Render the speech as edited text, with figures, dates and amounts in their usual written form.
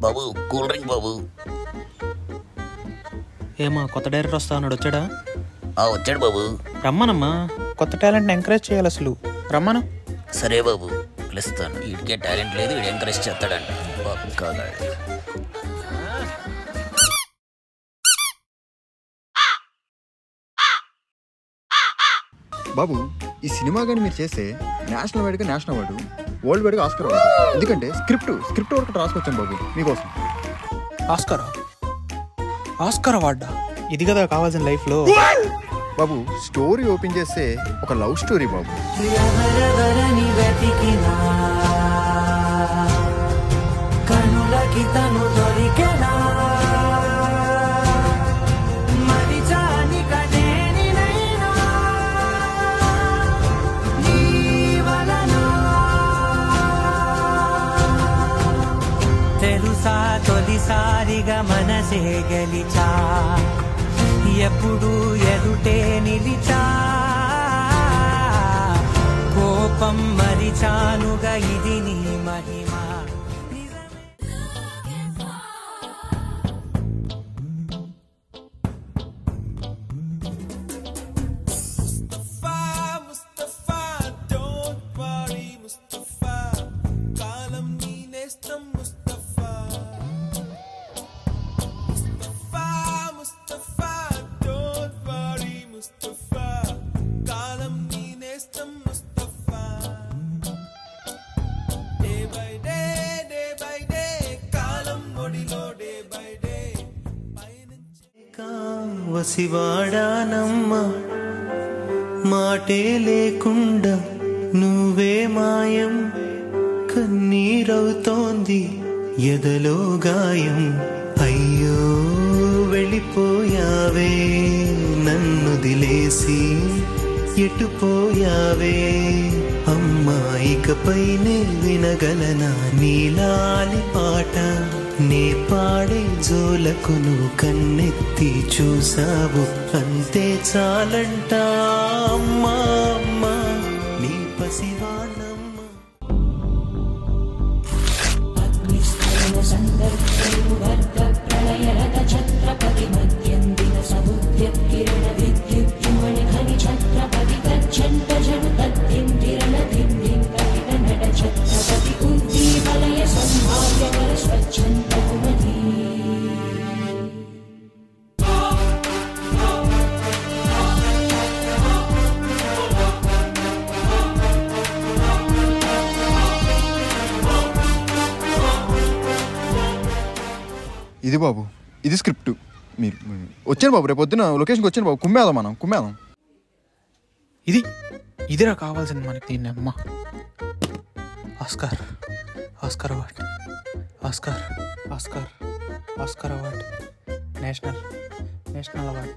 బాబు cool drink బాబు. ఏమా కొత్త director వస్తా అన్నాడు, వచ్చాడా? వచ్చాడు బాబు. రమ్మనమ్మా, కొత్త టాలెంట్ ఎంకరేజ్ చేయాలి అసలు. రమ్మను. సరే బాబు పిలుస్తాను. వీడికే టాలెంట్ లేదు, వీడు ఎంకరేజ్ చేస్తాడంట. బాబు ఈ సినిమా కానీ మీరు చేస్తే నేషనల్ వైడ్గా నేషనల్ అవార్డు, వరల్డ్ వైడ్గా ఆస్కర్ అవార్డు. ఎందుకంటే స్క్రిప్ట్ వరకు రాసుకొచ్చాను బాబు మీకోసం. ఆస్కర్ అవార్డా? ఇది కదా కావాల్సిన లైఫ్లో. బాబు స్టోరీ ఓపెన్ చేస్తే ఒక లవ్ స్టోరీ బాబు. తెలుసా తొలిసారిగా మనసే గెలిచా, ఎప్పుడు ఎదుటే నిలిచా, కోపం మరిచానుగా ఇది నీ మహిమ. వసివాడానమ్మ మాటే లేకుండా నువ్వే మాయం, కన్నీరవుతోంది ఎదలో గాయం. అయ్యో వెళ్ళిపోయావే నన్ను దిలేసి, ఎటుపోయావే అమ్మా, ఇకపైనే వినగలనా నీలాలి పాట? నే పాడే జోలకు నువ్వు కన్నెత్తి చూసావు, అంతే చాలంట అమ్మా అమ్మా నీ పసివానమ్మ. ఛత్రపతి మధ్యందిన సముద్ర కిరణ విద్యుజ్జుమణి ఘని ఛత్రపతి తచ్చంట జను తద్దిందిరణ దిందిం కవిత నడ ఛత్రపతి ఉద్దీపలయ సంభావ్య వర స్వచ్ఛంద కుమతి. ఇది బాబు, ఇది స్క్రిప్ట్. మీరు వచ్చాను బాబు, రేపు పొద్దున లొకేషన్కి వచ్చాను బాబు. కుమ్మేదాం, మనం కుమ్మేదాం. ఇదిరా కావాల్సింది మనకి. దీన్ని అమ్మ Oscar award, Oscar award, national award.